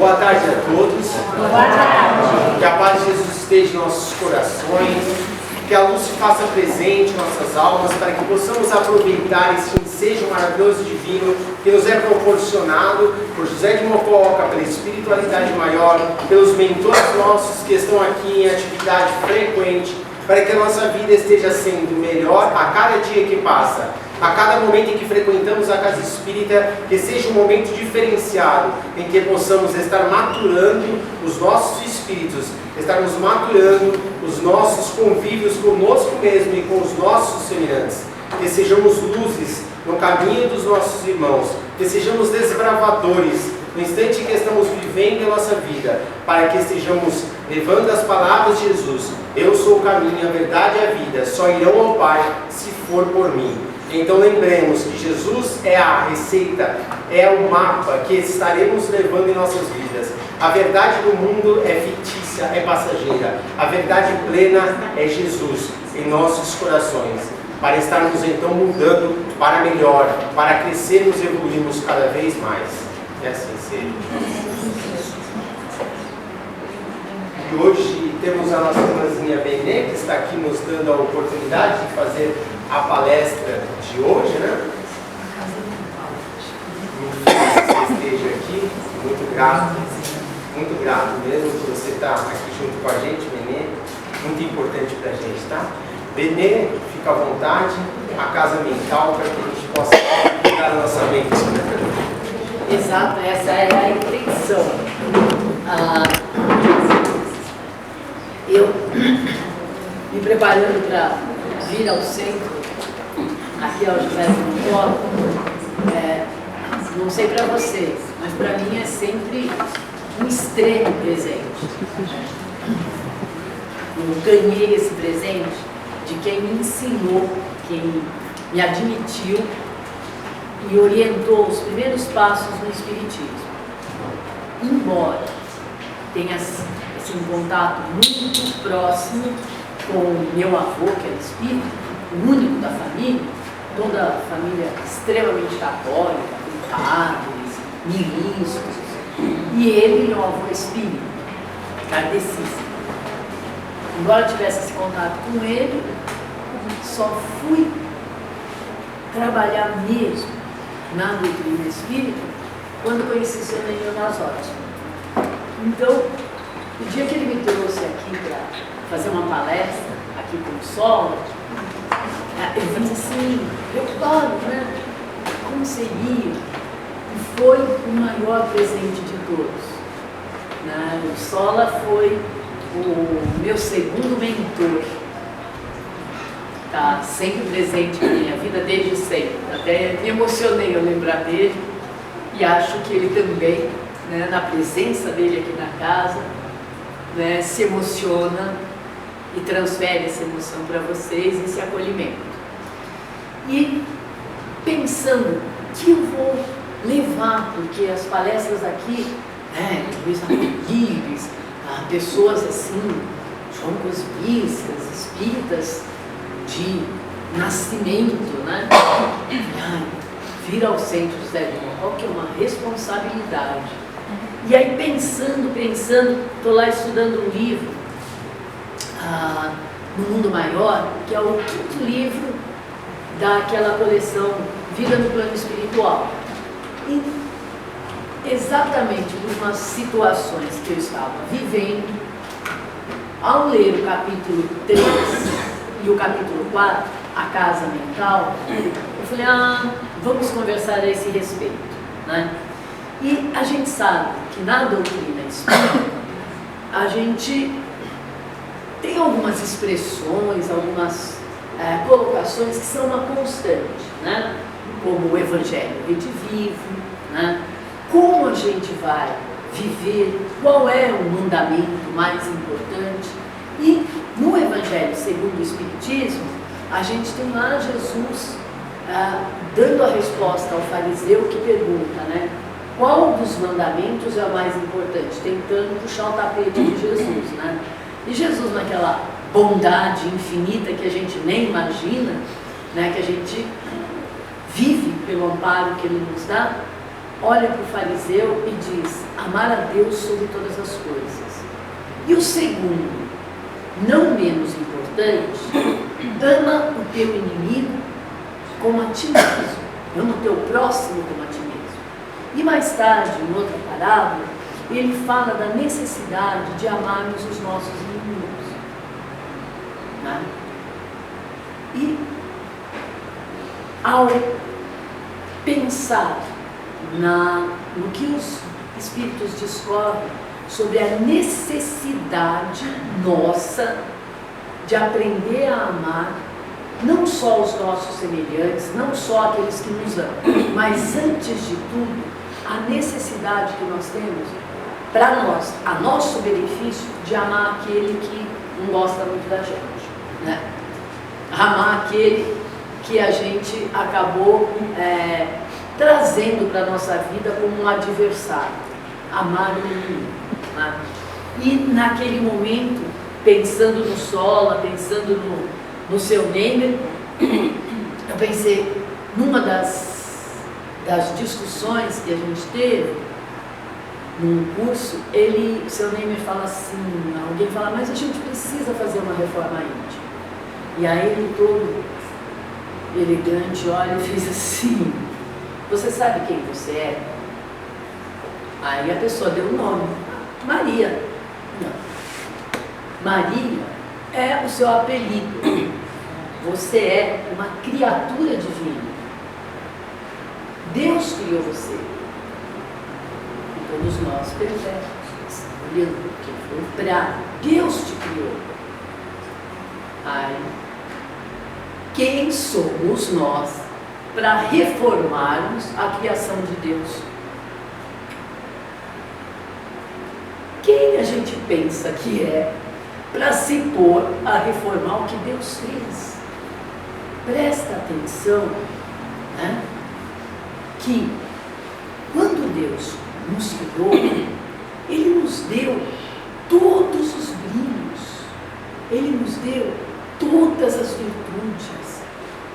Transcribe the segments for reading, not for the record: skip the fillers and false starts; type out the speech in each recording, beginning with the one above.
Boa tarde a todos. Boa tarde. Que a paz de Jesus esteja em nossos corações, que a luz se faça presente em nossas almas, para que possamos aproveitar esse ensejo maravilhoso e divino que nos é proporcionado por José de Mococa, pela espiritualidade maior, pelos mentores nossos que estão aqui em atividade frequente, para que a nossa vida esteja sendo melhor a cada dia que passa. A cada momento em que frequentamos a casa espírita, que seja um momento diferenciado, em que possamos estar maturando os nossos espíritos, estarmos maturando os nossos convívios conosco mesmo e com os nossos semelhantes. Que sejamos luzes no caminho dos nossos irmãos, que sejamos desbravadores no instante em que estamos vivendo a nossa vida, para que estejamos levando as palavras de Jesus: eu sou o caminho, a verdade e a vida, só irão ao Pai se for por mim. Então lembremos que Jesus é a receita, é o mapa que estaremos levando em nossas vidas. A verdade do mundo é fictícia, é passageira. A verdade plena é Jesus em nossos corações, para estarmos então mudando para melhor, para crescermos e evoluirmos cada vez mais. Que assim seja. E hoje temos a nossa irmãzinha Benê, que está aqui nos dando a oportunidade de fazer a palestra de hoje, né? Muito feliz que você esteja aqui, muito grato mesmo por você estar aqui junto com a gente, Benê, muito importante para a gente, tá? Benê, fica à vontade, a casa mental, para que a gente possa cuidar da nossa mente. Exato, essa é a intenção. Eu me preparando para vir ao centro, aqui ao José de Mococa, não sei para vocês, mas para mim é sempre um extremo presente. Eu ganhei esse presente de quem me ensinou, quem me admitiu e orientou os primeiros passos no Espiritismo. Embora tenha um contato muito próximo com meu avô, que era espírita, o único da família, toda a família extremamente católica, com padres, ministros, e ele, meu avô espírita, kardecista. Embora eu tivesse esse contato com ele, só fui trabalhar mesmo na doutrina espírita quando conheci o Senhor Leonardo. Então, o dia que ele me trouxe aqui para fazer uma palestra aqui com o Sol, eu fiz assim, preocupado, né? Como seria? E foi o maior presente de todos. Né? O Sola foi o meu segundo mentor. Está sempre presente na minha vida desde sempre. Até me emocionei ao lembrar dele e acho que ele também, né, na presença dele aqui na casa, né, se emociona e transfere essa emoção para vocês, esse acolhimento. E pensando que eu vou levar, porque as palestras aqui, né, Luiz Arco-Íris, pessoas assim, João Cosmistas, espíritas de nascimento, né? Vir ao centro José de Mococa é uma responsabilidade. E aí pensando, estou lá estudando um livro, No Mundo Maior, que é o quinto livro daquela coleção Vida no Plano Espiritual. E exatamente por umas situações que eu estava vivendo, ao ler o capítulo 3 e o capítulo 4, A Casa Mental, eu falei, vamos conversar a esse respeito, né? E a gente sabe que na doutrina espírita, a gente tem algumas expressões, algumas colocações que são uma constante, né? Como o Evangelho redivivo, né? Como a gente vai viver, qual é o mandamento mais importante. E no Evangelho segundo o Espiritismo, a gente tem lá Jesus dando a resposta ao fariseu que pergunta, né? Qual dos mandamentos é o mais importante? Tentando puxar o tapete de Jesus, né? E Jesus, naquela bondade infinita que a gente nem imagina, né? Que a gente vive pelo amparo que Ele nos dá, olha para o fariseu e diz: amar a Deus sobre todas as coisas. E o segundo, não menos importante, ama o teu inimigo como a ti mesmo. Ama o teu próximo como a ti mesmo. E mais tarde, em outra parábola, ele fala da necessidade de amarmos os nossos inimigos. Né? E ao pensar no que os Espíritos discorrem sobre a necessidade nossa de aprender a amar não só os nossos semelhantes, não só aqueles que nos amam, mas antes de tudo, a necessidade que nós temos para nós, a nosso benefício, de amar aquele que não gosta muito da gente, né? Amar aquele que a gente acabou trazendo para a nossa vida como um adversário, amar o inimigo, né? E naquele momento, pensando no Sola, pensando no seu Neymer, eu pensei, numa das discussões que a gente teve num curso, o seu Neymer fala assim, alguém fala, mas a gente precisa fazer uma reforma íntima. E aí ele todo elegante olha e fez assim: você sabe quem você é? Aí a pessoa deu o nome: Maria. Não. Maria é o seu apelido. Você é uma criatura divina. Deus criou você. E todos nós perversos, olhando quem foi para Deus te criou. Aí, quem somos nós para reformarmos a criação de Deus? Quem a gente pensa que é para se pôr a reformar o que Deus fez? Presta atenção, né, que quando Deus nos criou, Ele nos deu todos os brilhos, Ele nos deu todas as virtudes,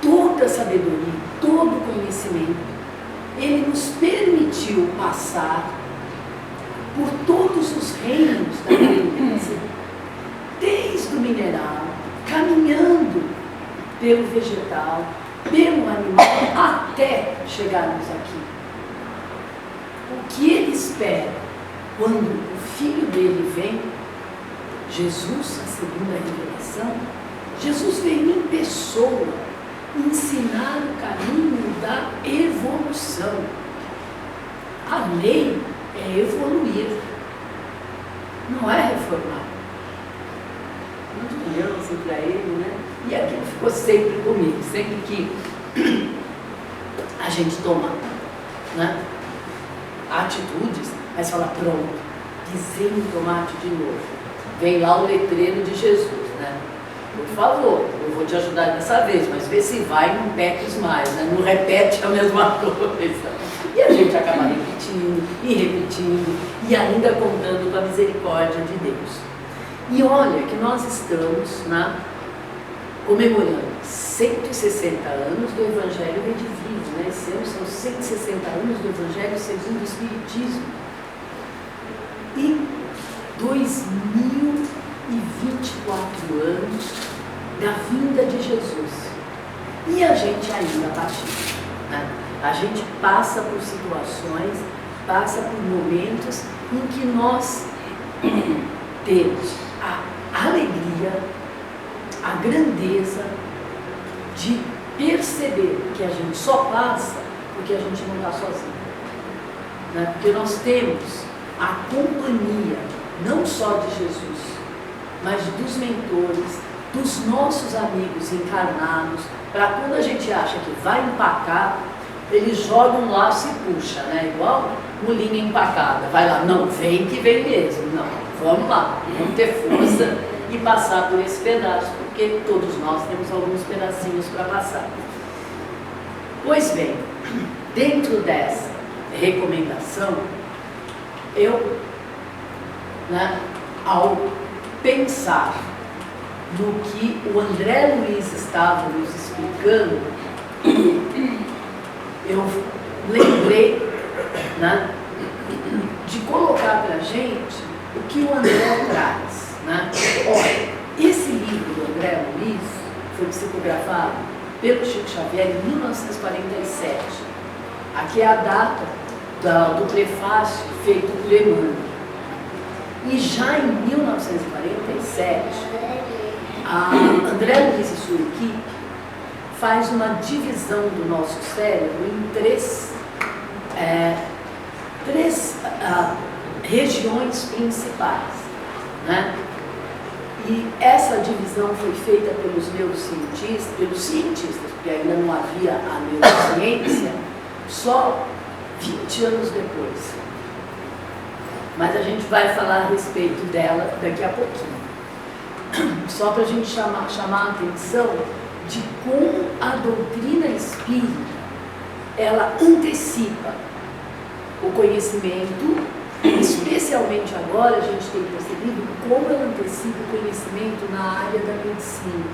toda a sabedoria, todo o conhecimento. Ele nos permitiu passar por todos os reinos da natureza, desde o mineral, caminhando pelo vegetal, pelo animal, até chegarmos aqui. O que Ele espera quando o Filho dele vem, Jesus, a segunda revelação, Jesus veio em pessoa ensinar o caminho da evolução. A lei é evoluir, não é reformar. Muito criança para ele, né? E aquilo ficou sempre comigo, sempre que a gente toma, né, atitudes, mas fala, pronto, pisei no tomate de novo. Vem lá o letreiro de Jesus, né? Por favor, eu vou te ajudar dessa vez, mas vê se vai e não peques mais, né? Não repete a mesma coisa. E a gente acaba repetindo, e ainda contando com a misericórdia de Deus. E olha que nós estamos comemorando 160 anos do Evangelho Redivivo, né? Esse ano são 160 anos do Evangelho segundo o Espiritismo. E 2024 anos da vinda de Jesus. E a gente ainda patina, né? A gente passa por situações, passa por momentos em que nós temos a alegria, a grandeza de perceber que a gente só passa porque a gente não está sozinho, né? Porque nós temos a companhia não só de Jesus, mas dos mentores, dos nossos amigos encarnados, para quando a gente acha que vai empacar, eles jogam um laço e puxa, né? Igual molinha empacada, vai lá, não, vem que vem mesmo, não, vamos lá, vamos ter força e passar por esse pedaço, porque todos nós temos alguns pedacinhos para passar. Pois bem, dentro dessa recomendação, eu, ao pensar no que o André Luiz estava nos explicando, eu lembrei né, de colocar para a gente o que o André traz. Né? Olha, esse livro do André Luiz foi psicografado pelo Chico Xavier em 1947. Aqui é a data do prefácio feito por Emmanuel. E já em 1947, a André Luiz e sua equipe faz uma divisão do nosso cérebro em três regiões principais. Né? E essa divisão foi feita pelos cientistas, porque ainda não havia a neurociência, só 20 anos depois. Mas a gente vai falar a respeito dela daqui a pouquinho. Só para a gente chamar a atenção de como a doutrina espírita, ela antecipa o conhecimento, especialmente agora a gente tem percebido como ela antecipa o conhecimento na área da medicina,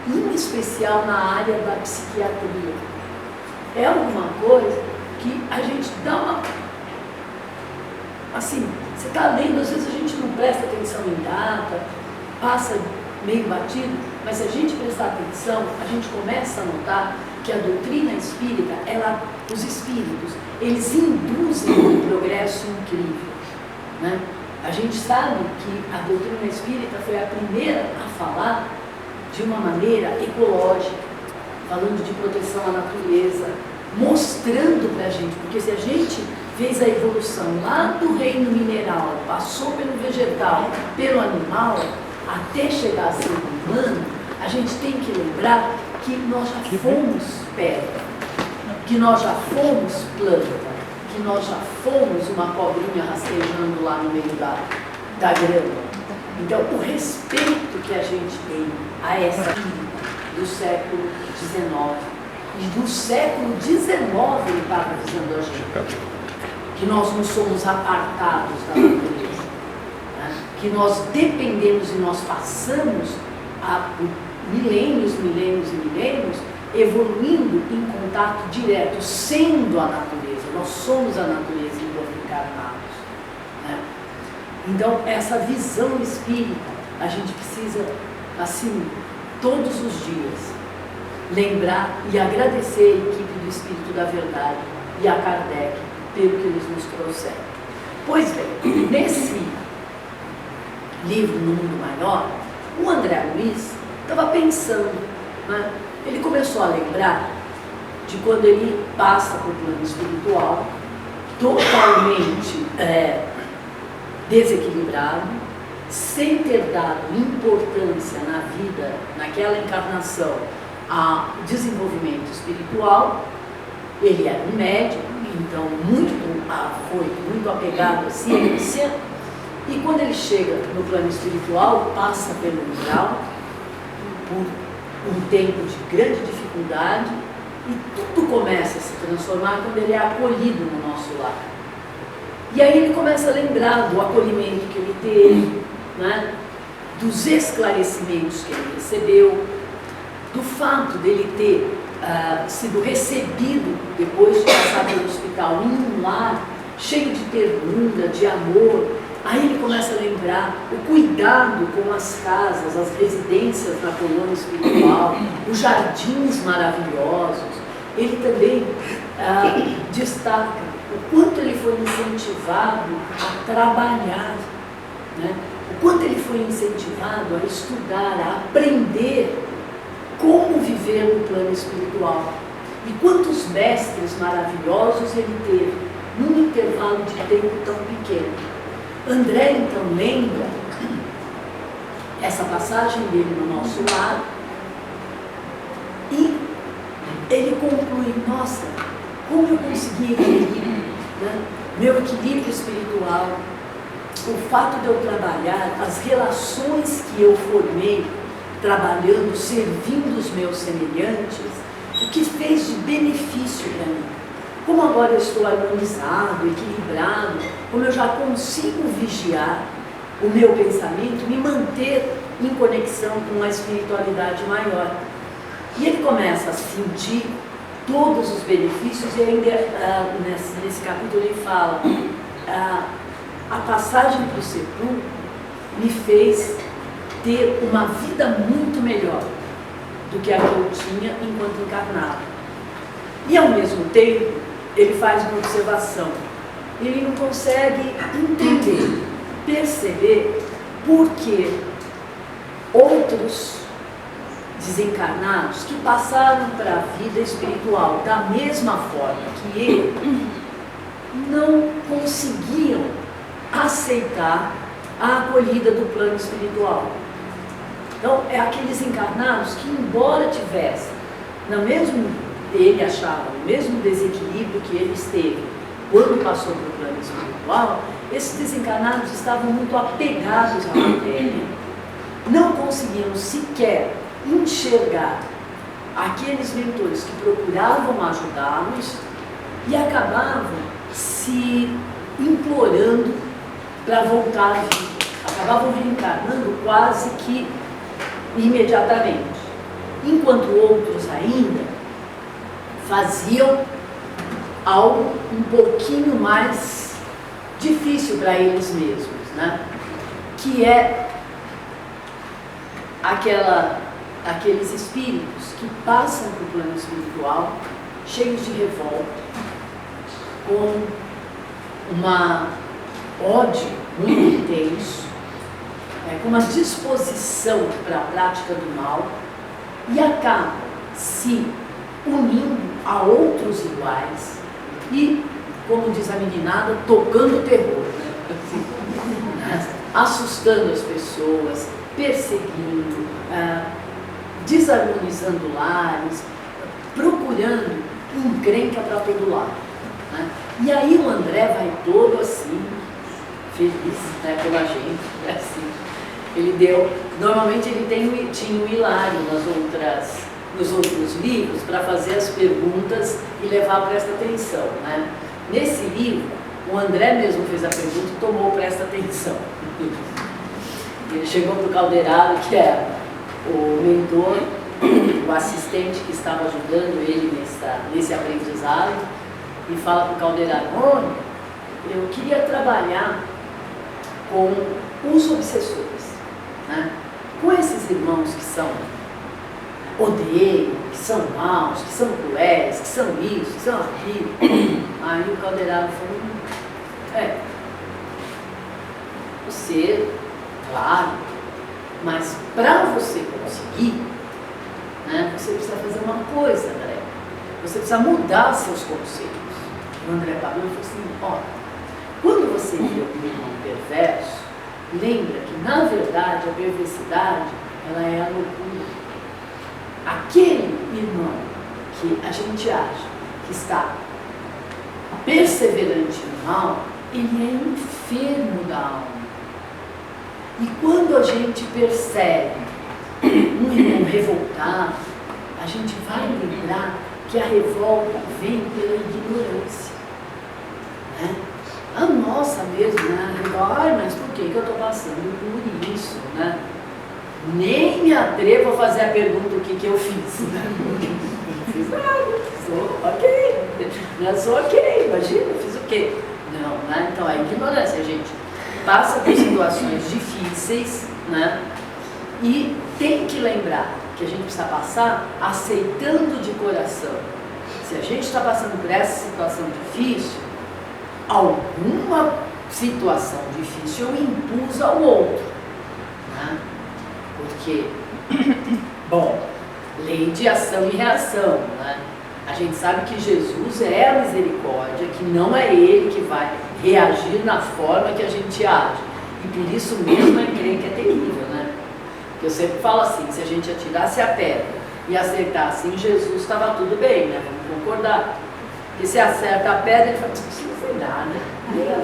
em especial na área da psiquiatria. É alguma coisa que a gente dá uma... Assim, você está lendo, às vezes a gente não presta atenção em data, passa meio batido, mas se a gente prestar atenção, a gente começa a notar que a doutrina espírita, os espíritos, eles induzem um progresso incrível. Né? A gente sabe que a doutrina espírita foi a primeira a falar de uma maneira ecológica, falando de proteção à natureza, mostrando para a gente, porque se a gente fez a evolução lá do reino mineral, passou pelo vegetal, pelo animal, até chegar a ser humano, a gente tem que lembrar que nós já fomos pedra, que nós já fomos planta, que nós já fomos uma cobrinha rastejando lá no meio da grama. Então, o respeito que a gente tem a essa vida do século XIX, e do século XIX ele está avisando a gente, que nós não somos apartados da natureza, né? Que nós dependemos e nós passamos milênios evoluindo em contato direto, sendo a natureza. Nós somos a natureza enquanto encarnados. Né? Então, essa visão espírita, a gente precisa, assim, todos os dias, lembrar e agradecer a equipe do Espírito da Verdade e a Kardec pelo que eles nos trouxeram. Pois bem, nesse livro, No Mundo Maior, o André Luiz estava pensando, né? Ele começou a lembrar de quando ele passa para o plano espiritual, totalmente desequilibrado, sem ter dado importância na vida, naquela encarnação, a desenvolvimento espiritual. Ele era um médico, então foi muito apegado à ciência, e quando ele chega no plano espiritual, passa pelo umbral, por um tempo de grande dificuldade, e tudo começa a se transformar quando ele é acolhido no nosso lar. E aí ele começa a lembrar do acolhimento que ele teve, né? Dos esclarecimentos que ele recebeu, do fato dele ter sido recebido, depois de passar pelo hospital, em um lar cheio de ternura, de amor. Aí ele começa a lembrar o cuidado com as casas, as residências na colônia espiritual, os jardins maravilhosos. Ele também destaca o quanto ele foi incentivado a trabalhar, né? O quanto ele foi incentivado a estudar, a aprender como viver no plano espiritual. E quantos mestres maravilhosos ele teve num intervalo de tempo tão pequeno. André então lembra essa passagem dele no nosso lar e ele conclui: nossa, como eu consegui equilíbrio, né? Meu equilíbrio espiritual, o fato de eu trabalhar, as relações que eu formei trabalhando, servindo os meus semelhantes, o que fez de benefício para mim. Como agora eu estou harmonizado, equilibrado, como eu já consigo vigiar o meu pensamento, me manter em conexão com uma espiritualidade maior. E ele começa a sentir todos os benefícios, e ainda nesse capítulo ele fala, a passagem para o sepulcro me fez ter uma vida muito melhor do que a que eu tinha enquanto encarnado. E ao mesmo tempo, ele faz uma observação. Ele não consegue entender, perceber por que outros desencarnados que passaram para a vida espiritual da mesma forma que ele, não conseguiam aceitar a acolhida do plano espiritual. Então, é aqueles encarnados que, embora tivessem, ele achava, no mesmo desequilíbrio que ele esteve quando passou para o plano espiritual, esses desencarnados estavam muito apegados à matéria, não conseguiam sequer enxergar aqueles mentores que procuravam ajudá-los e acabavam se implorando para voltar à vida, acabavam reencarnando quase que imediatamente, enquanto outros ainda faziam algo um pouquinho mais difícil para eles mesmos, né? Que é aqueles espíritos que passam para o plano espiritual cheios de revolta, com uma ódio muito intenso, com uma disposição para a prática do mal, e acabam se unindo a outros iguais e, como diz a meninada, tocando terror, né? Assustando as pessoas, perseguindo, desarmonizando lares, procurando encrenca para todo lado, né? E aí o André vai todo assim, feliz, né, pela gente, assim. Normalmente ele tinha o Hilário nos outros livros para fazer as perguntas e levar presta atenção, né? Nesse livro, o André mesmo fez a pergunta e tomou presta atenção. Ele chegou para o Calderaro, que é o mentor, o assistente que estava ajudando ele nesse aprendizado, e fala para o Calderaro: olha, eu queria trabalhar com os obsessores, né? Com esses irmãos que odeiam, que são maus, que são cruéis, que são isso, que são aquilo. Aí o Calderaro falou: você, claro, mas para você conseguir, né, você precisa fazer uma coisa, André. Você precisa mudar seus conceitos. O André parou e falou assim: ó, quando você vê um irmão perverso, lembra que, na verdade, a perversidade, ela é a loucura. Aquele irmão que a gente acha que está perseverante no mal, ele é enfermo da alma. E quando a gente percebe um irmão revoltado, a gente vai lembrar que a revolta vem pela ignorância, né? A nossa mesmo, né? Mas por que eu estou passando por isso, né? Nem me atrevo a fazer a pergunta o que eu fiz, né? Não fiz nada, sou ok, não sou ok, imagina, fiz o quê? Não, né? Então a ignorância, a gente passa por situações difíceis, né? E tem que lembrar que a gente precisa passar aceitando de coração. Se a gente está passando por essa situação difícil, alguma situação difícil impus ao outro, né? Porque, bom, lei de ação e reação, né? A gente sabe que Jesus é a misericórdia, que não é Ele que vai reagir na forma que a gente age. E por isso mesmo a encrenca é terrível, né? Porque eu sempre falo assim, se a gente atirasse a pedra e acertasse em Jesus, estava tudo bem, né? Vamos concordar. Porque se acerta a pedra, ele fala: isso não foi nada,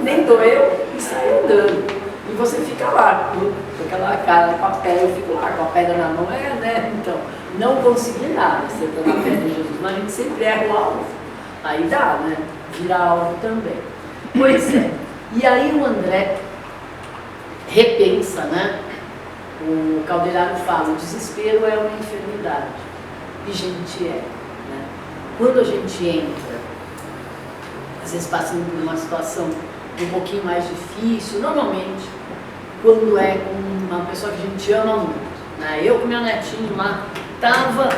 nem doeu, e sai andando. E você fica lá, com aquela cara com a pedra, eu fico lá com a pedra na mão, né? Então, não consegui nada acertando a pedra em Jesus, mas a gente sempre erra o alvo. Aí dá, né? Vira alvo também. Pois é. E aí o André repensa, né? O Calderaro fala: o desespero é uma enfermidade. E gente, né? quando a gente entra, às vezes passando por uma situação um pouquinho mais difícil, normalmente, quando é com uma pessoa que a gente ama muito, né? Eu com meu netinho lá, estava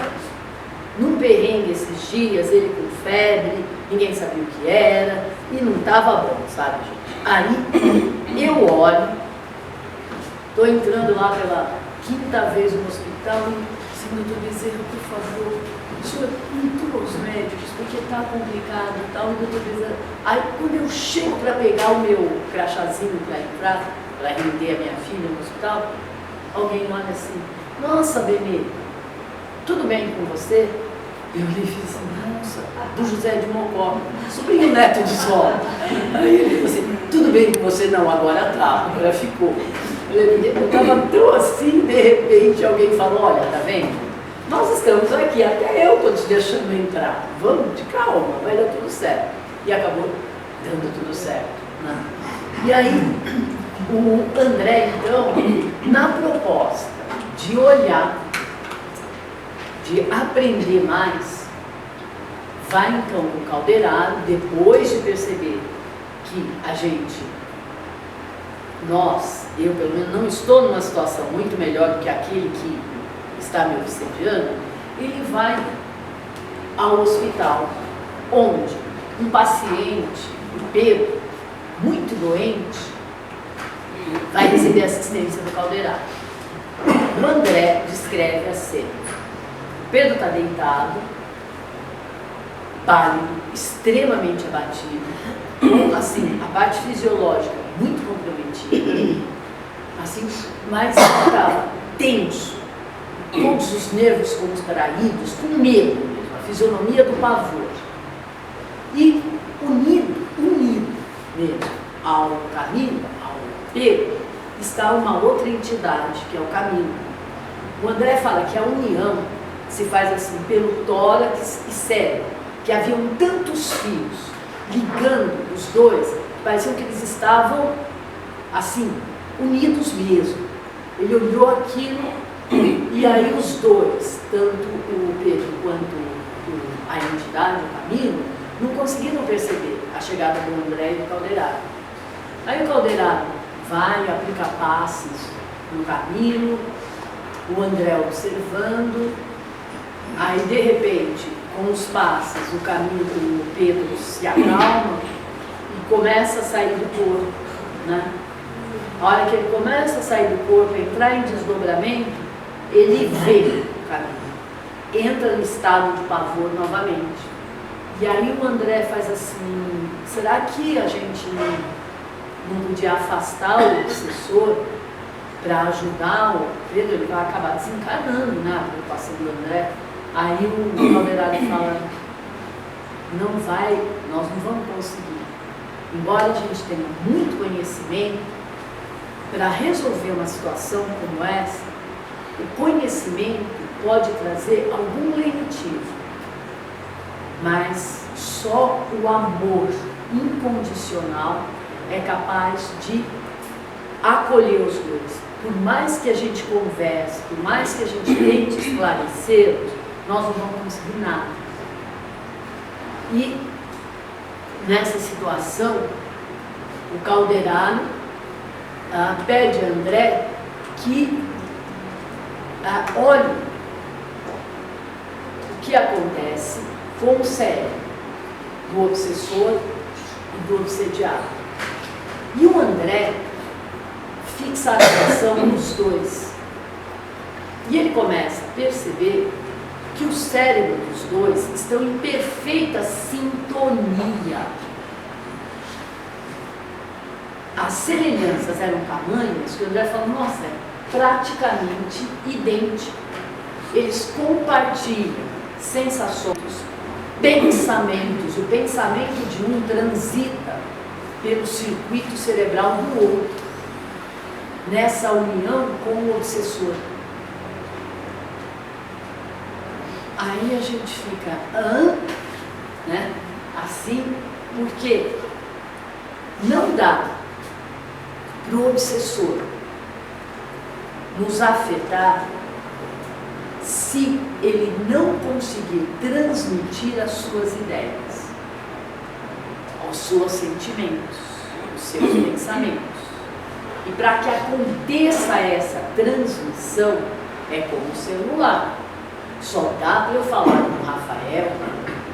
num perrengue esses dias, ele com febre, ninguém sabia o que era, e não estava bom, sabe, gente? Aí, eu olho, estou entrando lá pela 5ª vez no hospital e, Senhor, doutor Bezerra, por favor, o senhor intua os médicos, porque está complicado e tal, e doutor Bezerra. Aí, quando eu chego para pegar o meu crachazinho para entrar, para render a minha filha no hospital, alguém olha assim, nossa, Benê, tudo bem com você? Eu olhei e fiz assim, nossa, do José de Mocó, sobrinho neto de Sol. Aí ele falou assim, tudo bem com você? Não, agora tá, agora ficou. Eu estava tão assim, de repente alguém falou, olha, tá vendo? Nós estamos aqui, até eu estou te deixando entrar. Vamos, de calma, vai dar tudo certo. E acabou dando tudo certo, né? E aí, o André, então, na proposta de olhar, de aprender mais, vai então com o caldeirado, depois de perceber que a gente, eu pelo menos não estou numa situação muito melhor do que aquele que está me obsediando, ele vai ao hospital, onde um paciente, o Pedro, muito doente, vai receber assistência do caldeirado. O André descreve a cena. Pedro está deitado, pálido, extremamente abatido, assim, a parte fisiológica muito comprometida, assim, mas estava tenso, todos os nervos contraídos, com medo mesmo, a fisionomia do pavor. E unido mesmo ao Camilo, ao Pedro, está uma outra entidade, que é o Camilo. O André fala que a união se faz assim, pelo tórax e cérebro, que haviam tantos fios ligando os dois, que pareciam que eles estavam, assim, unidos mesmo. Ele olhou aquilo e aí os dois, tanto o Pedro quanto a entidade, o Camilo, não conseguiram perceber a chegada do André e do caldeirado. Aí o caldeirado vai, aplica passes no Camilo, o André observando. Aí, de repente, com os passos, o Pedro se acalma e começa a sair do corpo, né? A hora que ele começa a sair do corpo, entrar em desdobramento, ele vê o Camilo, entra no estado de pavor novamente. E aí o André faz assim, será que a gente não podia afastar o obsessor para ajudar o Pedro? Ele vai acabar desencarnando, né, a preocupação do André. Aí o caldeirado fala, nós não vamos conseguir. Embora a gente tenha muito conhecimento, para resolver uma situação como essa, o conhecimento pode trazer algum lenitivo, mas só o amor incondicional é capaz de acolher os dois. Por mais que a gente converse, por mais que a gente tente esclarecê-los, nós não vamos conseguir nada. E nessa situação, o caldeirado pede a André que olhe o que acontece com o cérebro do obsessor e do obsediado. E o André fixa a atenção nos dois. E ele começa a perceber que o cérebro dos dois estão em perfeita sintonia. As semelhanças eram tamanhas que o André falou, nossa, é praticamente idêntico. Eles compartilham sensações, pensamentos. O pensamento de um transita pelo circuito cerebral do outro, nessa união com o obsessor. Aí a gente fica, né? Assim, porque não dá para o obsessor nos afetar se ele não conseguir transmitir as suas ideias, os seus sentimentos, os seus pensamentos. E para que aconteça essa transmissão, é como o celular. Só dá para eu falar com o Rafael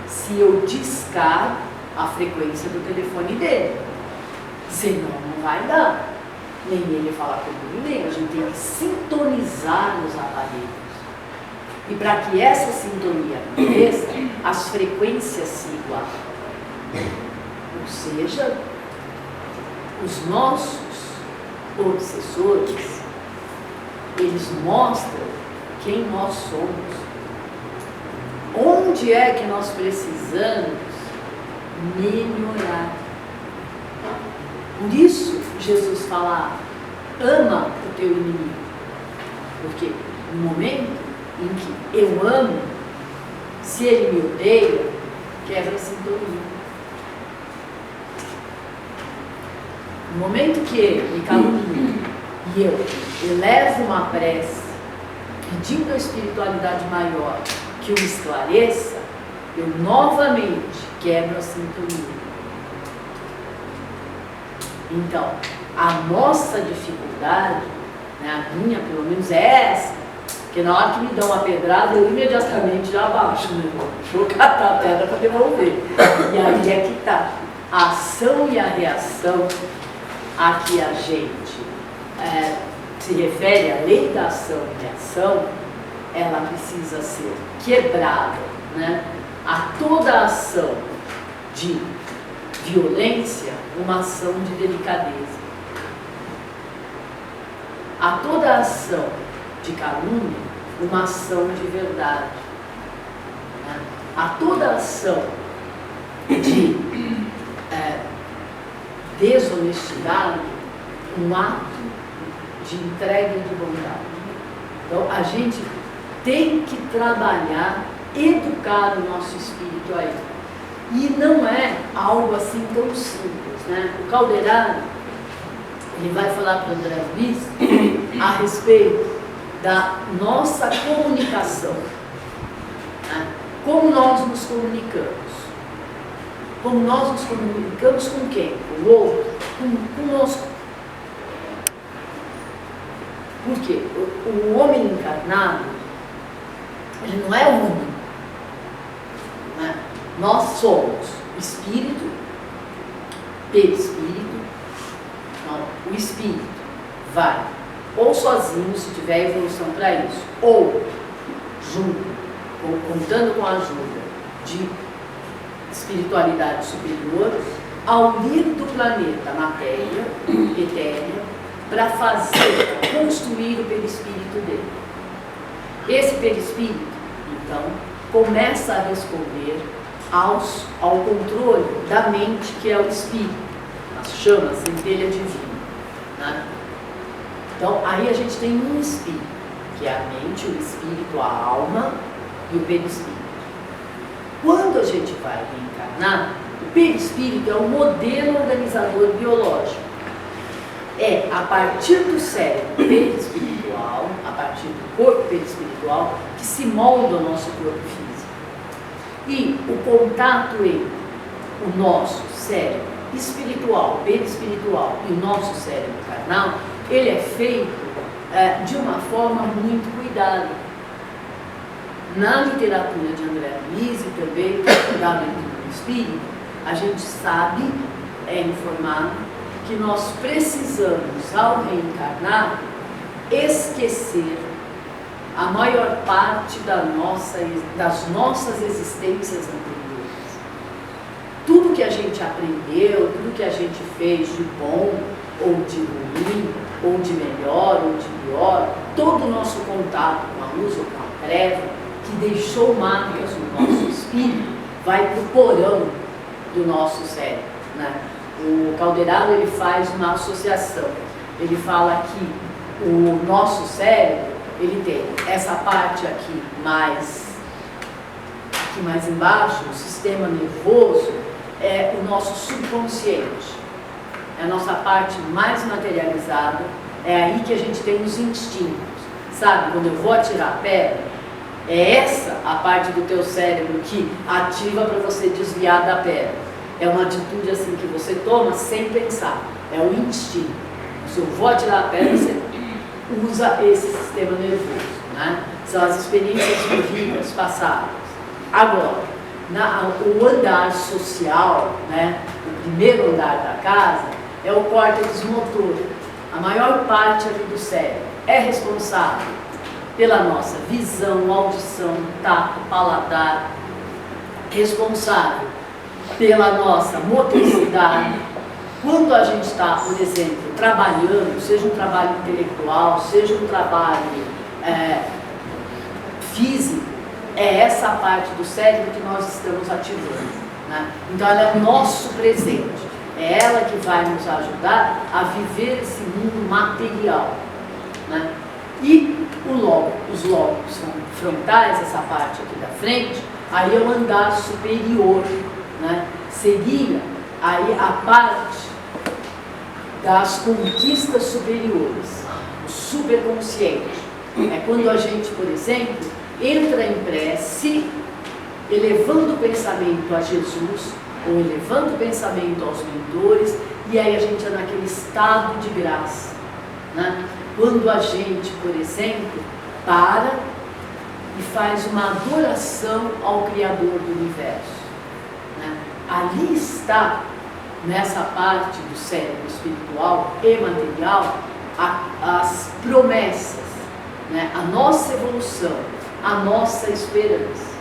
se eu discar a frequência do telefone dele. Senão não vai dar. Nem ele falar comigo, nem a gente tem que sintonizar os aparelhos. E para que essa sintonia aconteça, as frequências se igualam. Ou seja, os nossos obsessores, eles mostram quem nós somos. Onde é que nós precisamos melhorar? Por isso, Jesus fala, ama o teu inimigo. Porque no momento em que eu amo, se ele me odeia, quebra a sintonia. No momento que ele me calunia e eu elevo uma prece, pedindo a espiritualidade maior que o esclareça, eu novamente quebro a sintonia. Então, a nossa dificuldade, né, a minha pelo menos é essa, porque na hora que me dão uma pedrada, eu imediatamente já abaixo, né? Deixa eu catar a pedra para devolver. E aí é que está a ação e a reação a que a gente se refere à lei da ação e reação, ela precisa ser quebrada, né? A toda ação de violência, uma ação de delicadeza. A toda ação de calúnia, uma ação de verdade. Né? A toda ação de desonestidade, um ato de entrega e de bondade. Então, a gente tem que trabalhar, educar o nosso espírito aí. E não é algo assim tão simples, né? O Calderaro, ele vai falar para o André Luiz a respeito da nossa comunicação. Né? Como nós nos comunicamos. Como nós nos comunicamos com quem? Com o outro? Conosco. Por quê? O homem encarnado, ele não é único. Né? Nós somos espírito, perispírito. Então, o espírito vai ou sozinho, se tiver evolução para isso, ou junto, ou contando com a ajuda de espiritualidade superior, ao ir do planeta matéria, etérea, para fazer, construir o perispírito dele. Esse perispírito, então, começa a responder ao controle da mente, que é o espírito, as chamas, a centelha divina. Né? Então, aí a gente tem um espírito, que é a mente, o espírito, a alma e o perispírito. Quando a gente vai reencarnar, o perispírito é o modelo organizador biológico. É a partir do cérebro perispiritual, a partir do corpo perispiritual, que se molda o nosso corpo físico. E o contato entre o nosso cérebro espiritual, perispiritual e o nosso cérebro carnal, ele é feito de uma forma muito cuidada. Na literatura de André Luiz e também da leitura do Espírito, a gente sabe, é informado, que nós precisamos, ao reencarnar, esquecer a maior parte das nossas existências anteriores. Tudo que a gente aprendeu, tudo que a gente fez de bom ou de ruim, ou de melhor ou de pior, todo o nosso contato com a luz ou com a treva, que deixou marcas no nosso espírito, vai para o porão do nosso cérebro. Né? O Calderaro, ele faz uma associação. Ele fala que o nosso cérebro, ele tem essa parte aqui mais embaixo, o sistema nervoso, é o nosso subconsciente. É a nossa parte mais materializada, é aí que a gente tem os instintos. Sabe, quando eu vou atirar a pedra, É essa a parte do teu cérebro que ativa para você desviar da pedra. É uma atitude assim que você toma sem pensar. É o instinto. Se eu vou atirar a pedra, você usa esse sistema nervoso, né? São as experiências vividas, passadas. Agora, o andar social, né? O primeiro andar da casa é o córtex motor. A maior parte ali do cérebro é responsável pela nossa visão, audição, tato, paladar, responsável pela nossa motricidade. Quando a gente está, por exemplo, trabalhando, seja um trabalho intelectual, seja um trabalho físico, é essa parte do cérebro que nós estamos ativando, né? Então ela é o nosso presente, é ela que vai nos ajudar a viver esse mundo material, né? E os lóbulos frontais, essa parte aqui da frente, aí é o andar superior, né? Seria aí a parte das conquistas superiores, o superconsciente. É quando a gente, por exemplo, entra em prece, elevando o pensamento a Jesus, ou elevando o pensamento aos mentores, e aí a gente é naquele estado de graça, né? Quando a gente, por exemplo, para e faz uma adoração ao Criador do Universo, né? Ali está, nessa parte do cérebro espiritual e material, as promessas, né? A nossa evolução, a nossa esperança.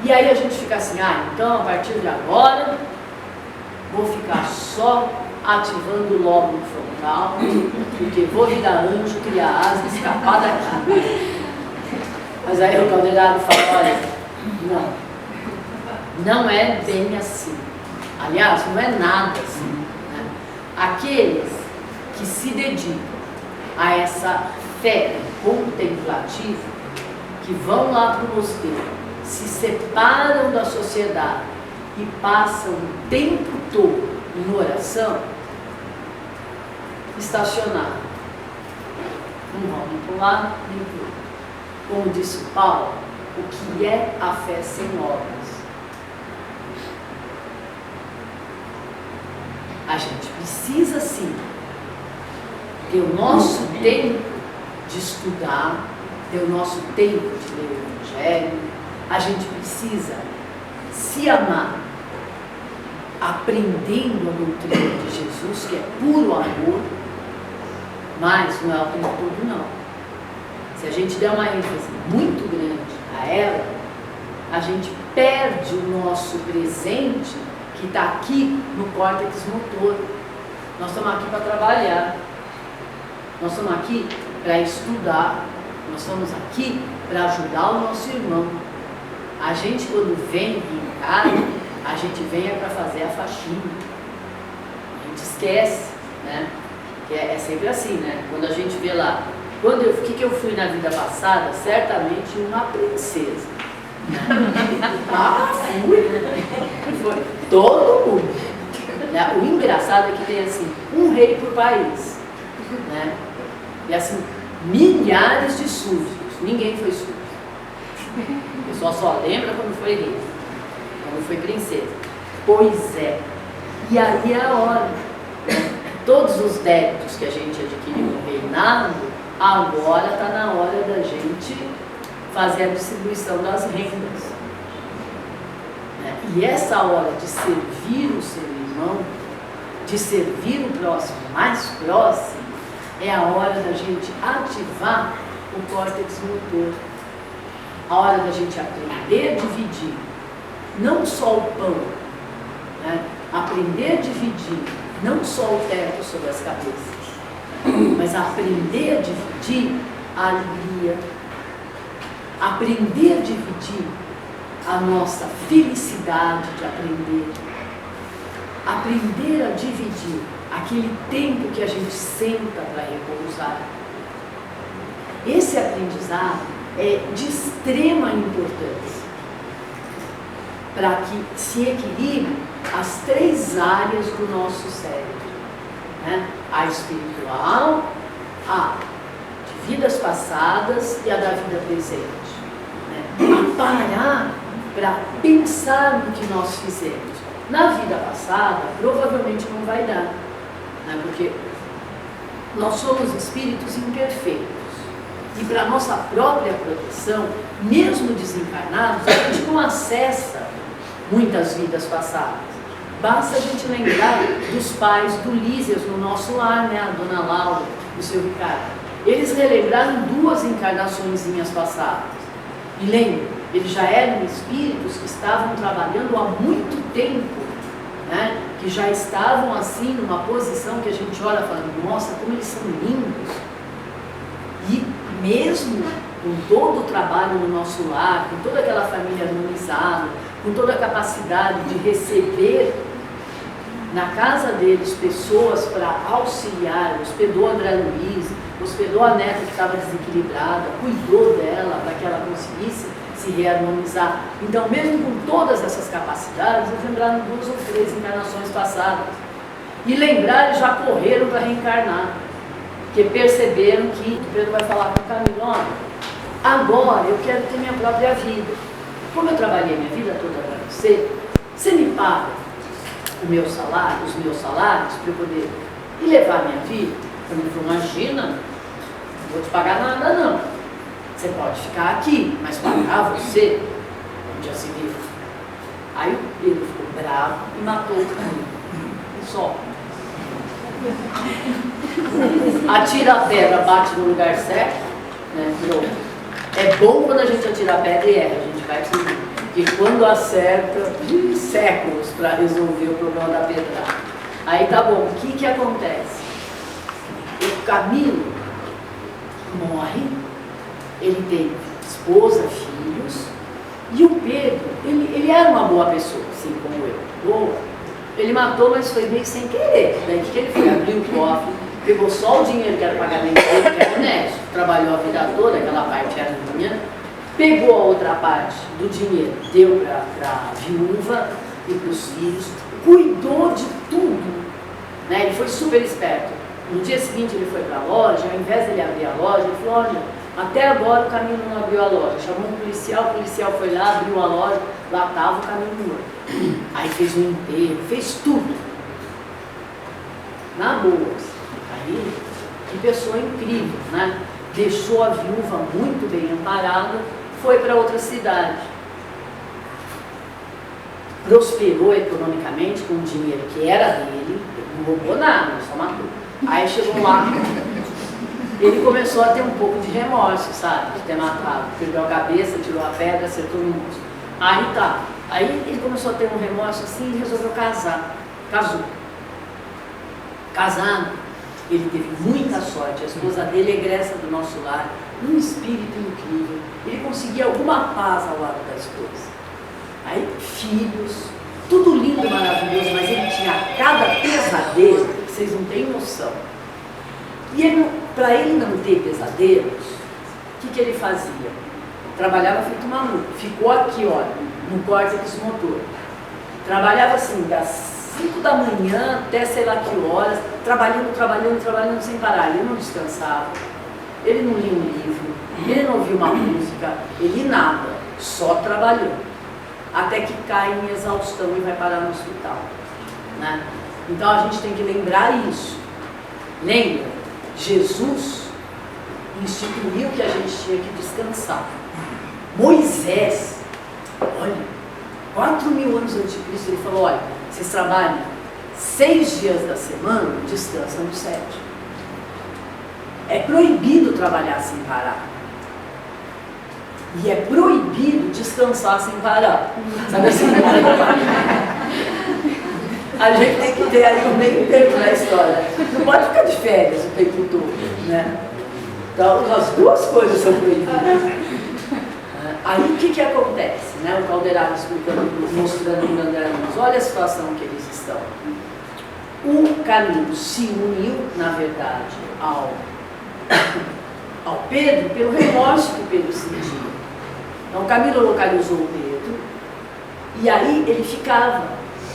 E aí a gente fica assim, então a partir de agora vou ficar só ativando o lóbulo frontal, porque vou virar anjo, criar asa e escapar daqui. Mas aí o Calderaro fala, olha, não é bem assim. Aliás, não é nada assim, né? Aqueles que se dedicam a essa fé contemplativa, que vão lá para o mosteiro, se separam da sociedade e passam o tempo todo em oração, estacionado. Não vão nem para um lado, nem para o outro. Como disse Paulo, o que é a fé sem obras? A gente precisa sim ter o nosso tempo de estudar, ter o nosso tempo de ler o Evangelho. A gente precisa se amar, aprendendo a doutrina de Jesus, que é puro amor, mas não é o tempo todo não. Se a gente der uma ênfase muito grande a ela, a gente perde o nosso presente que está aqui no córtex motor. Nós estamos aqui para trabalhar, nós estamos aqui para estudar, nós estamos aqui para ajudar o nosso irmão. A gente, quando vem em casa, a gente vem para fazer a faxina. A gente esquece, né? Que é sempre assim, né? Quando a gente vê lá, o que eu fui na vida passada, certamente uma princesa. Foi todo mundo, né? O engraçado é que tem assim, um rei por país, né? E assim, milhares de súditos. Ninguém foi súdito. O pessoal só lembra quando foi rei, quando foi princesa. Pois é. E aí é a hora, né? Todos os débitos que a gente adquiriu no reinado, agora está na hora da gente fazer a distribuição das rendas, né? E essa hora de servir o seu irmão, de servir o próximo mais próximo, é a hora da gente ativar o córtex motor, a hora da gente aprender a dividir, não só o pão, né? Aprender a dividir, não só o teto sobre as cabeças, mas aprender a dividir a alegria, aprender a dividir a nossa felicidade de aprender, aprender a dividir aquele tempo que a gente senta para repousar. Esse aprendizado é de extrema importância para que se equilibre as três áreas do nosso cérebro, né? A espiritual, a de vidas passadas e a da vida presente. a parar para pensar no que nós fizemos. Na vida passada, provavelmente não vai dar, né? Porque nós somos espíritos imperfeitos. E para nossa própria proteção, mesmo desencarnados, a gente não acessa muitas vidas passadas. Basta a gente lembrar dos pais do Lísias no nosso lar, né? A dona Laura e o seu Ricardo. Eles relembraram 2 encarnaçõezinhas passadas. E lembre, eles já eram espíritos que estavam trabalhando há muito tempo, né? Que já estavam assim numa posição que a gente olha falando, nossa, como eles são lindos. E mesmo com todo o trabalho no nosso lar, com toda aquela família harmonizada, com toda a capacidade de receber na casa deles pessoas para auxiliar, hospedou a André Luiz, hospedou a neta que estava desequilibrada, cuidou dela para que ela conseguisse se reharmonizar. Então, mesmo com todas essas capacidades, eles lembraram 2 ou 3 encarnações passadas. E lembraram, já correram para reencarnar, porque perceberam que o Pedro vai falar com o Camilo, olha, agora eu quero ter minha própria vida. Como eu trabalhei minha vida toda para você me paga o meu salário, os meus salários para eu poder levar minha vida? Ele falou, imagina, não vou te pagar nada não. Você pode ficar aqui, mas pagar você, onde já se viu. Aí o Pedro ficou bravo e matou o Camilo. Só. Atira a pedra, bate no lugar certo, né? É bom quando a gente atira a pedra e erra, a gente vai subir. Porque quando acerta, séculos para resolver o problema da pedrada. Aí tá bom, o que acontece? O Camilo morre, ele tem esposa, filhos, e o Pedro, ele era uma boa pessoa, assim como eu, boa. Ele matou, mas foi meio sem querer. Daí que ele foi abrir o cofre, pegou só o dinheiro que era pagamento dele, que era honesto, trabalhou a vida toda, aquela parte era minha, pegou a outra parte do dinheiro, deu para a viúva e para os filhos, cuidou de tudo, né? Ele foi super esperto. No dia seguinte ele foi para a loja, ao invés de ele abrir a loja, ele falou, olha, até agora o Camilo não abriu a loja. Chamou um policial, o policial foi lá, abriu a loja, lá estava o Camilo morto. Aí fez um enterro, fez tudo. Na boa. Aí, que pessoa incrível, né? Deixou a viúva muito bem amparada, foi para outra cidade. Prosperou economicamente com o dinheiro que era dele, não roubou nada, só matou. Aí chegou lá, ele começou a ter um pouco de remorso, sabe? De ter matado. Perdeu a cabeça, tirou a pedra, acertou no moço. Aí tá. Aí ele começou a ter um remorso assim e resolveu casar. Casou. Casado, ele teve muita sorte. A esposa dele é egressa do nosso lar, um espírito incrível. Ele conseguia alguma paz ao lado da esposa. Aí, filhos, tudo lindo, maravilhoso, mas ele tinha cada pesadelo que vocês não têm noção. E para ele não ter pesadelos, o que ele fazia? Trabalhava feito maluco, ficou aqui, olha, no córtex motor. Trabalhava assim, das 5 da manhã até sei lá que horas, trabalhando sem parar. Ele não descansava, ele não lia um livro, ele não ouvia uma música, ele nada, só trabalhou. Até que cai em exaustão e vai parar no hospital, né? Então a gente tem que lembrar isso. Lembra? Jesus instituiu que a gente tinha que descansar. Moisés, olha, 4.000 anos antes de Cristo, ele falou, olha, vocês trabalham 6 dias da semana, descansam no 7. É proibido trabalhar sem parar. E é proibido descansar sem parar. Sabe assim? A gente tem que ter aí um meio termo na história. Não pode ficar de férias o tempo todo, né? Então, as duas coisas são proibidas. Aí o que acontece, né? O Calderaro explicando, mostrando em André Luiz, olha a situação que eles estão. O Camilo se uniu, na verdade, ao Pedro pelo remorso que o Pedro sentia. Então o Camilo localizou o Pedro e aí ele ficava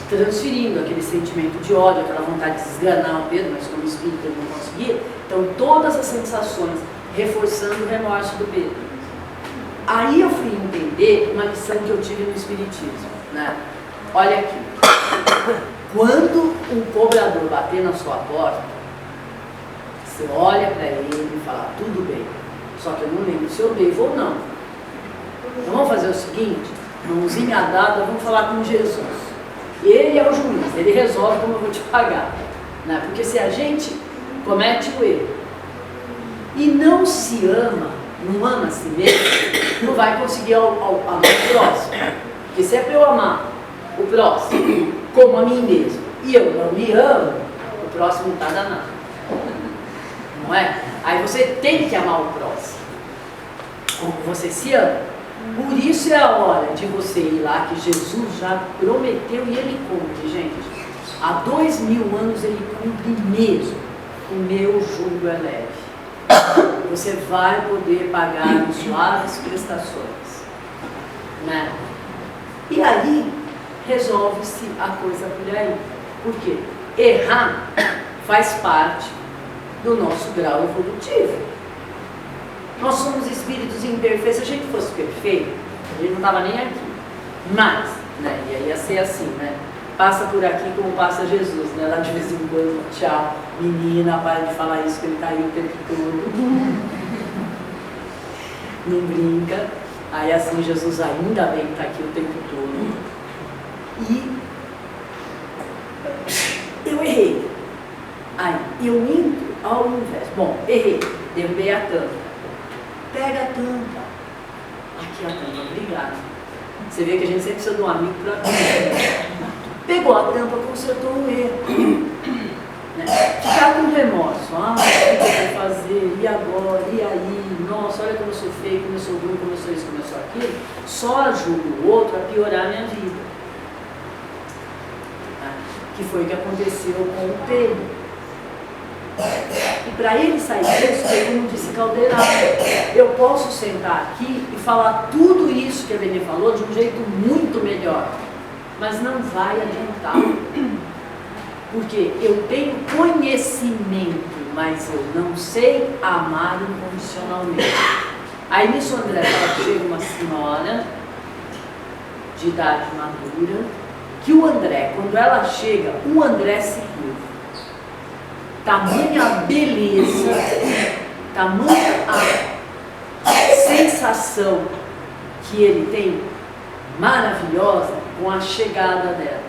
transferindo aquele sentimento de ódio, aquela vontade de desgranar o Pedro, mas como espírito ele não conseguia. Então todas as sensações reforçando o remorso do Pedro. Aí eu fui entender uma lição que eu tive no Espiritismo, né? Olha aqui, quando um cobrador bater na sua porta, você olha para ele e fala, tudo bem, só que eu não lembro se eu devo ou não. Então vamos fazer o seguinte, mãozinha dada, vamos falar com Jesus. Ele é o juiz, ele resolve como eu vou te pagar, né? Porque se a gente comete o erro e não se ama, não ama a si mesmo, não vai conseguir amar o próximo. Porque se é para eu amar o próximo como a mim mesmo e eu não me amo, o próximo não está danado. Não é? Aí você tem que amar o próximo como você se ama. Por isso é a hora de você ir lá, que Jesus já prometeu e ele cumpre, gente. Há 2000 anos ele cumpre mesmo. O meu jugo é leve. Você vai poder pagar suaves prestações, né? E aí resolve-se a coisa por aí. Por quê? Errar faz parte do nosso grau evolutivo. Nós somos espíritos imperfeitos. Se a gente fosse perfeito, a gente não estava nem aqui. Mas, né, e aí ia ser assim, né? Passa por aqui como passa Jesus, né? Lá de vez em quando, tchau, menina, para de falar isso que ele está aí o tempo todo. Não brinca. Aí assim, Jesus ainda bem que está aqui o tempo todo. E eu errei. Aí, eu entro ao invés. Bom, errei, derrubei a tampa. Pega a tampa. Aqui a tampa, obrigado. Você vê que a gente sempre precisa de um amigo para pegou a tampa, consertou o erro. Né? Ficar com remorso. Ah, o que eu vou fazer? E agora? E aí? Nossa, olha como eu sou feio, como eu sou ruim, como eu sou isso, como eu sou aquilo. Só ajuda o outro a piorar a minha vida. Que foi o que aconteceu com o Pedro. E para ele sair disso, ele não disse caldeirada. Eu posso sentar aqui e falar tudo isso que a Benê falou de um jeito muito melhor, mas não vai adiantar. Porque eu tenho conhecimento, mas eu não sei amar incondicionalmente. Aí nisso, André, fala que chega uma senhora de idade madura, que o André, quando ela chega, o André se curva. Tamanha beleza, tamanha a sensação que ele tem, maravilhosa, com a chegada dela,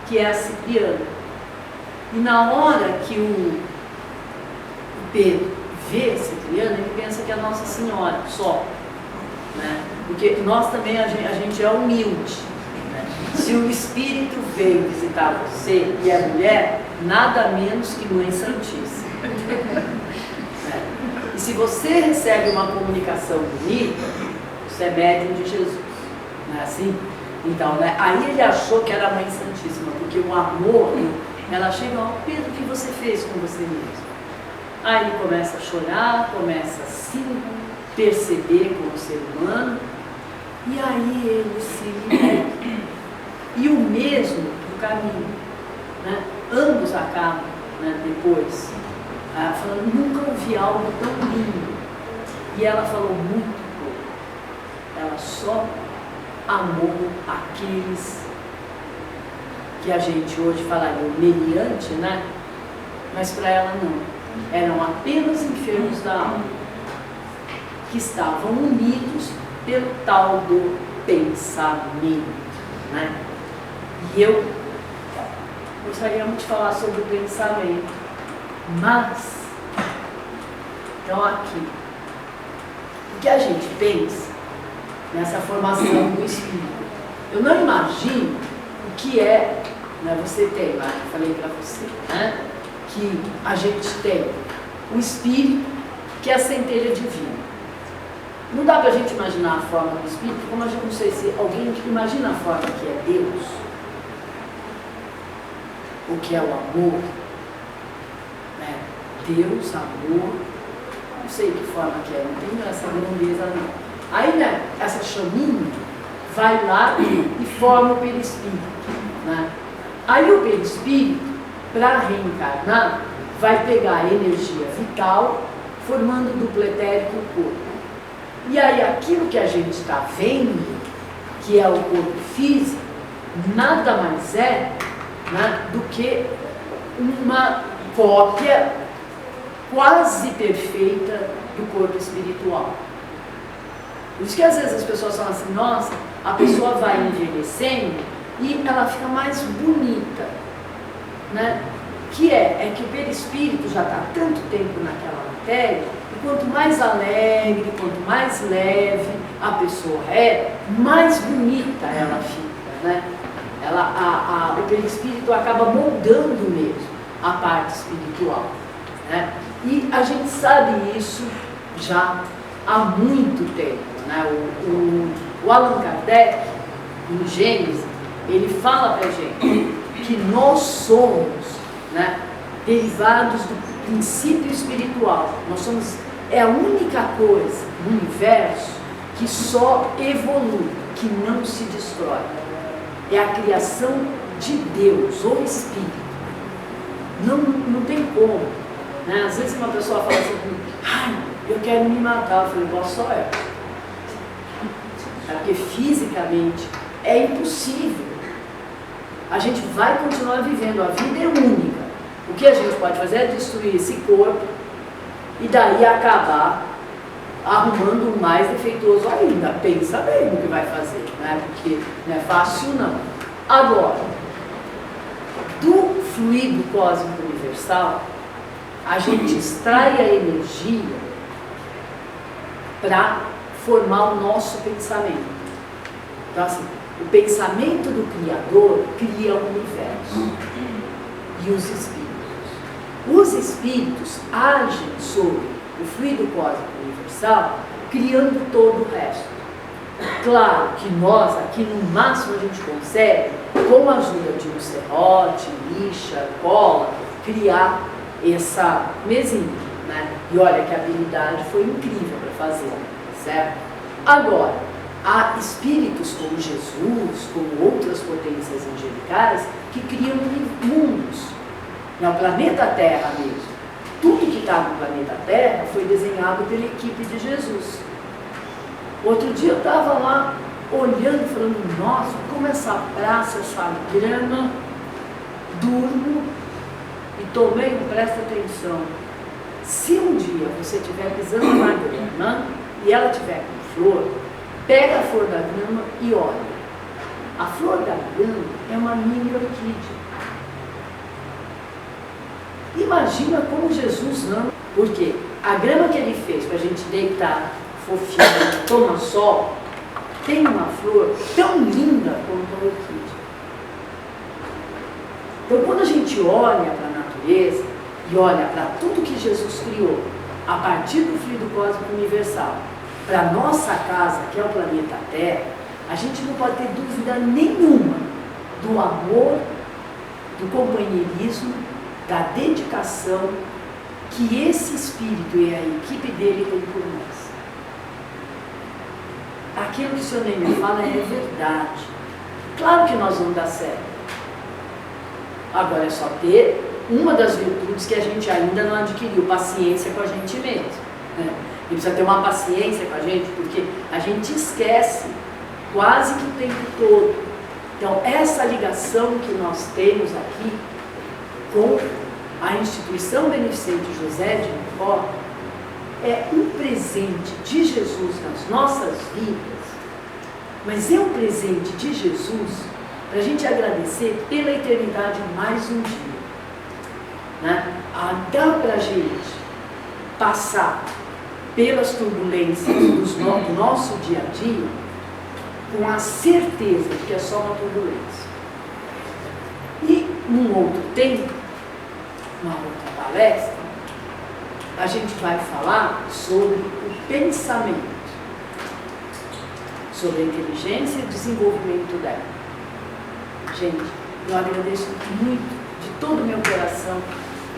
que é a Cipriana. E na hora que o Pedro vê a Cipriana, ele pensa que é a Nossa Senhora, só. Né? Porque nós também, a gente é humilde. Se o Espírito veio visitar você e é mulher, nada menos que Mãe Santíssima. E se você recebe uma comunicação bonita, você é médium de Jesus. Não é assim? Então, né? Aí ele achou que era a Mãe Santíssima, porque o amor, ela chega, ó, Pedro, o que você fez com você mesmo? Aí ele começa a chorar, começa a se perceber como ser humano, e aí ele se liberta. E o mesmo do caminho, né? Ambos acabam, né, depois, falando, nunca ouvi algo tão lindo. E ela falou muito pouco. Ela só amou aqueles que a gente hoje falaria humilhante, né? Mas para ela não. Eram apenas enfermos da alma, que estavam unidos pelo tal do pensamento, né? E eu gostaria muito de falar sobre o pensamento, mas, então aqui, o que a gente pensa nessa formação do espírito? Eu não imagino o que é, né, você tem lá, eu falei para você, né, que a gente tem o espírito, que é a centelha divina. Não dá para a gente imaginar a forma do espírito, como a gente não sei se alguém imagina a forma que é Deus, o que é o amor, né? Deus, amor, não sei que forma que é, não tenho essa grandeza não. Aí, né, essa chaminha vai lá e forma o perispírito, né? Aí o perispírito, para reencarnar, vai pegar a energia vital, formando o duplo etérico corpo. E aí aquilo que a gente está vendo, que é o corpo físico, nada mais é, né, do que uma cópia quase perfeita do corpo espiritual. Por isso que às vezes as pessoas falam assim, nossa, a pessoa vai envelhecendo e ela fica mais bonita, né? Que é que o perispírito já está há tanto tempo naquela matéria, e quanto mais alegre, quanto mais leve a pessoa é, mais bonita ela fica, né? O perispírito acaba moldando mesmo a parte espiritual, né? E a gente sabe isso já há muito tempo, né? O Allan Kardec, em Gênesis, ele fala para a gente que nós somos, né, derivados do princípio espiritual. Nós somos, é a única coisa no universo que só evolui, que não se destrói. É a criação de Deus, ou Espírito. Não tem como, né? Às vezes uma pessoa fala assim, ai, eu quero me matar. Eu falei, igual só eu. É porque fisicamente é impossível. A gente vai continuar vivendo, a vida é única. O que a gente pode fazer é destruir esse corpo e daí acabar arrumando um mais defeituoso ainda. Pensa bem no que vai fazer, né? Porque não é fácil não. Agora, do fluido cósmico universal, a gente extrai a energia para formar o nosso pensamento. Então assim, o pensamento do Criador cria o universo e os espíritos. Os espíritos agem sobre o fluido cósmico universal, criando todo o resto. Claro que nós aqui no máximo a gente consegue, com a ajuda de um serrote, lixa, cola, criar essa mesinha, né? E olha que a habilidade foi incrível para fazer, certo? Agora, há espíritos como Jesus, como outras potências angelicais, que criam mundos. No planeta Terra mesmo. Tudo que está no planeta Terra foi desenhado pela equipe de Jesus. Outro dia eu estava lá olhando, falando, nossa, como essa praça, essa grama, durmo e tomei, presta atenção. Se um dia você estiver pisando na grama e ela estiver com flor, pega a flor da grama e olha. A flor da grama é uma mini orquídea. Imagina como Jesus ama, porque a grama que ele fez para a gente deitar fofinho, tomar sol, tem uma flor tão linda quanto a orquídea. Então quando a gente olha para a natureza e olha para tudo que Jesus criou a partir do fluido cósmico universal, para a nossa casa, que é o planeta Terra, a gente não pode ter dúvida nenhuma do amor, do companheirismo, da dedicação que esse espírito e a equipe dele tem por nós. Aquilo que o senhor Neymar fala é verdade. Claro que nós vamos dar certo. Agora é só ter uma das virtudes que a gente ainda não adquiriu, paciência com a gente mesmo, né? E precisa ter uma paciência com a gente, porque a gente esquece quase que o tempo todo. Então essa ligação que nós temos aqui com a instituição beneficente José de Mocó é um presente de Jesus nas nossas vidas, mas é um presente de Jesus para a gente agradecer pela eternidade mais um dia, né? Dá para a gente passar pelas turbulências do nosso dia a dia com a certeza de que é só uma turbulência. E num outro tempo, uma outra palestra, a gente vai falar sobre o pensamento, sobre a inteligência e o desenvolvimento dela. Gente, eu agradeço muito, de todo o meu coração,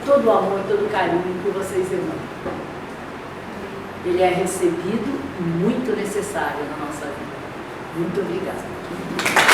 todo o amor, todo o carinho que vocês irmãos. Ele é recebido e muito necessário na nossa vida. Muito obrigada.